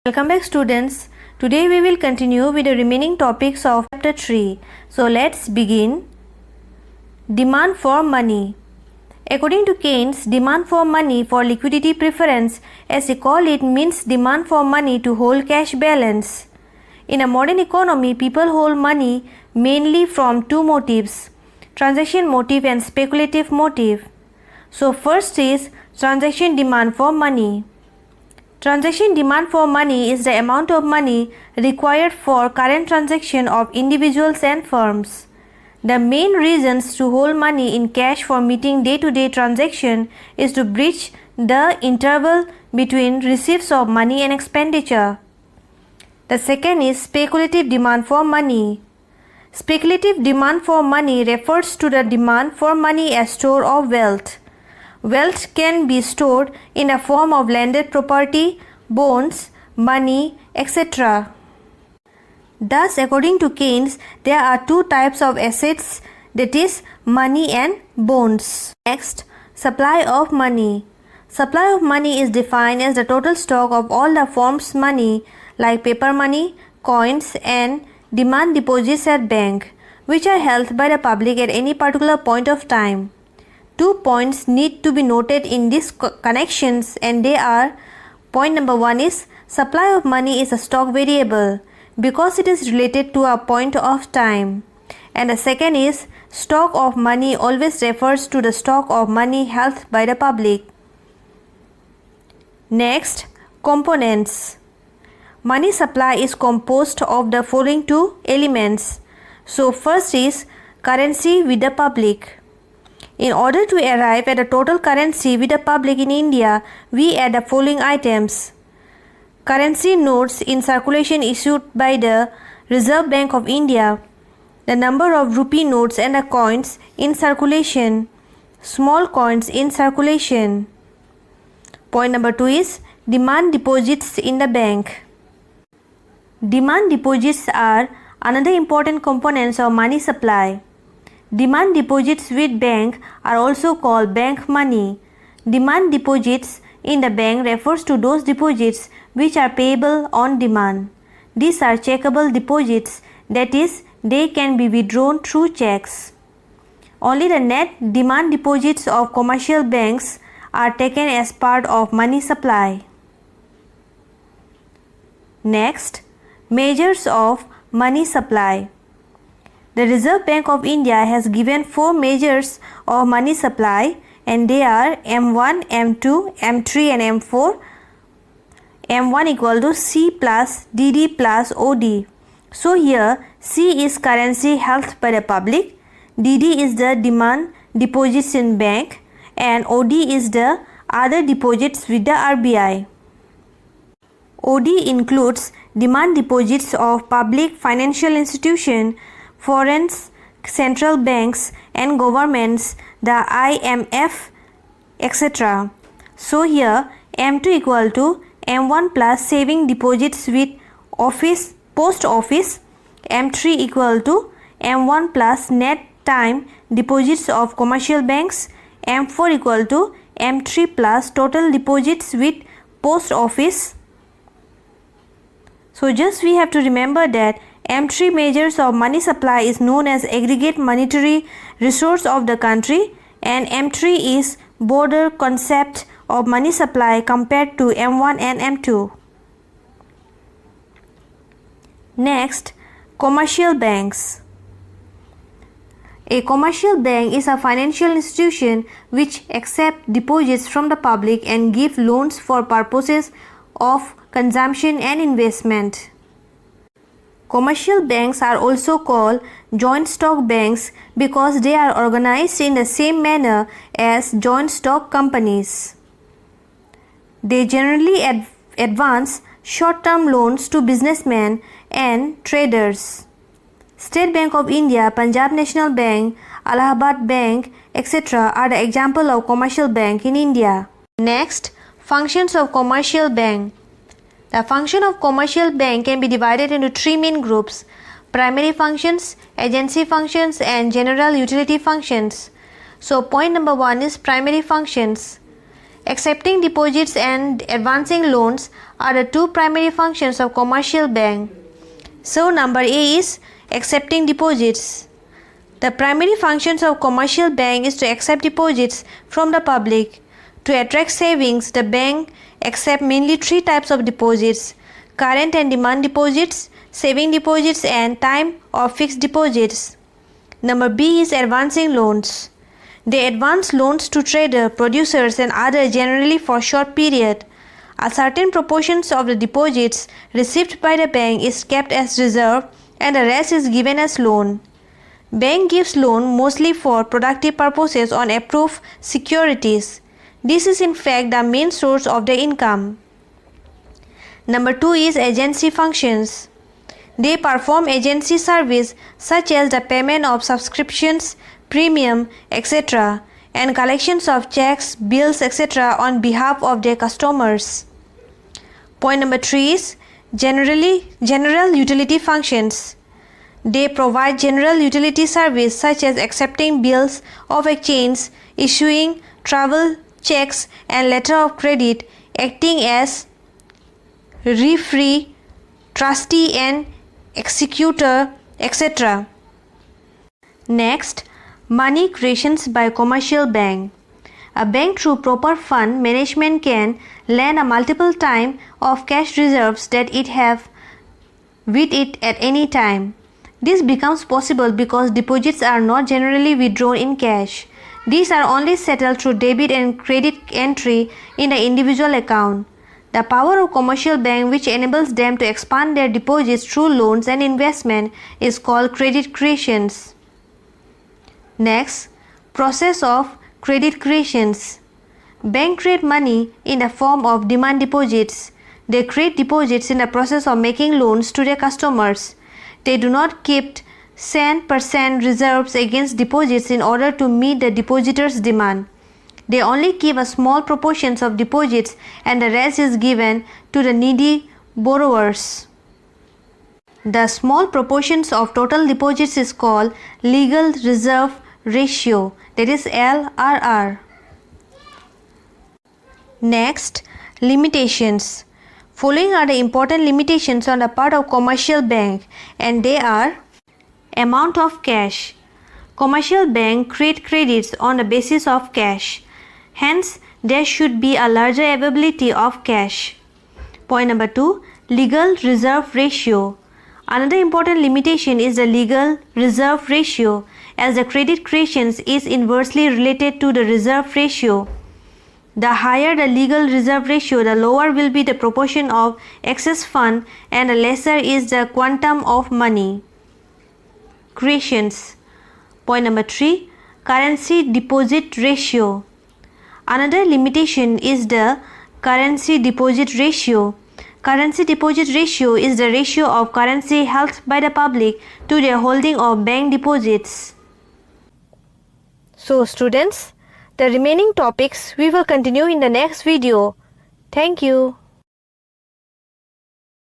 Welcome back students. Today we will continue with the remaining topics of chapter 3. So let's begin. Demand for money. According to Keynes, demand for money for liquidity preference, as he called it, means demand for money to hold cash balance. In a modern economy, people hold money mainly from two motives: transaction motive and speculative motive. So first is transaction demand for money. Transaction demand for money is the amount of money required for current transaction of individuals and firms. The main reasons to hold money in cash for meeting day-to-day transaction is to bridge the interval between receipts of money and expenditure. The second is speculative demand for money. Speculative demand for money refers to the demand for money as store of wealth. Wealth can be stored in the form of landed property, bonds, money, etc. Thus, according to Keynes, there are two types of assets, that is, money and bonds. Next, supply of money. Supply of money is defined as the total stock of all the forms money like paper money, coins, and demand deposits at bank, which are held by the public at any particular point of time. 2 points need to be noted in these connections, and they are: point number 1 is supply of money is a stock variable because it is related to a point of time, and the second is stock of money always refers to the stock of money held by the public. Next, components. Money supply is composed of the following two elements. So first is currency with the public. In order to arrive at a total currency with the public in India, we add the following items: currency notes in circulation issued by the Reserve Bank of India, the number of rupee notes and the coins in circulation, small coins in circulation. Point number 2 is demand deposits in the bank. Demand deposits are another important components of money supply. Demand deposits with bank are also called bank money. Demand deposits in the bank refers to those deposits which are payable on demand. These are checkable deposits, that is, they can be withdrawn through checks. Only the net demand deposits of commercial banks are taken as part of money supply. Next, measures of money supply. The Reserve Bank of India has given 4 measures of money supply, and they are M1, M2, M3 and M4. M1 equal to C plus DD plus OD. So here C is currency held by the public, DD is the demand deposits in bank, and OD is the other deposits with the RBI. OD includes demand deposits of public financial institutions, foreign central banks and governments, the IMF, etc. So here M2 equal to M1 plus saving deposits with post office, M3 equal to M1 plus net time deposits of commercial banks, M4 equal to M3 plus total deposits with post office. So just we have to remember that M3 measures of money supply is known as aggregate monetary resource of the country, and M3 is broader concept of money supply compared to M1 and M2. Next, commercial banks. A commercial bank is a financial institution which accepts deposits from the public and gives loans for purposes of consumption and investment. Commercial banks are also called joint stock banks because they are organized in the same manner as joint stock companies. They generally advance short-term loans to businessmen and traders. State Bank of India, Punjab National Bank, Allahabad Bank, etc. are the example of commercial bank in India. Next, functions of commercial bank. The function of commercial bank can be divided into 3 main groups: primary functions, agency functions, and general utility functions. So point number 1 is primary functions. Accepting deposits and advancing loans are the two primary functions of commercial bank. So number A is accepting deposits. The primary functions of commercial bank is to accept deposits from the public. To attract savings, the bank accept mainly three types of deposits: current and demand deposits, saving deposits, and time or fixed deposits. Number B is advancing loans. They advance loans to traders, producers, and others, generally for short period. A certain proportion of the deposits received by the bank is kept as reserve and the rest is given as loan. Bank gives loan mostly for productive purposes on approved securities. This is in fact the main source of their income. Number 2 is agency functions. They perform agency service such as the payment of subscriptions, premium, etc. and collections of checks, bills, etc. on behalf of their customers. Point number 3 is general utility functions. They provide general utility service such as accepting bills of exchange, issuing travel checks and letter of credit, acting as referee, trustee and executor, etc. Next, money creations by commercial bank. A bank through proper fund management can lend a multiple time of cash reserves that it have with it at any time. This becomes possible because deposits are not generally withdrawn in cash. These are only settled through debit and credit entry in the individual account. The power of commercial bank which enables them to expand their deposits through loans and investment is called credit creations. Next, process of credit creations. Bank create money in the form of demand deposits. They create deposits in the process of making loans to their customers. They do not keep 100% reserves against deposits in order to meet the depositors' demand. They only keep a small proportion of deposits and the rest is given to the needy borrowers. The small proportions of total deposits is called legal reserve ratio, that is LRR. Next, limitations. Following are the important limitations on the part of commercial bank, and they are: amount of cash. Commercial bank create credits on the basis of cash. Hence, there should be a larger availability of cash. Point number 2, legal reserve ratio. Another important limitation is the legal reserve ratio, as the credit creations is inversely related to the reserve ratio. The higher the legal reserve ratio, the lower will be the proportion of excess fund and the lesser is the quantum of money creations. Point number 3, currency deposit ratio. Another limitation is the currency deposit ratio. Currency deposit ratio is the ratio of currency held by the public to their holding of bank deposits. So students, the remaining topics we will continue in the next video. Thank you.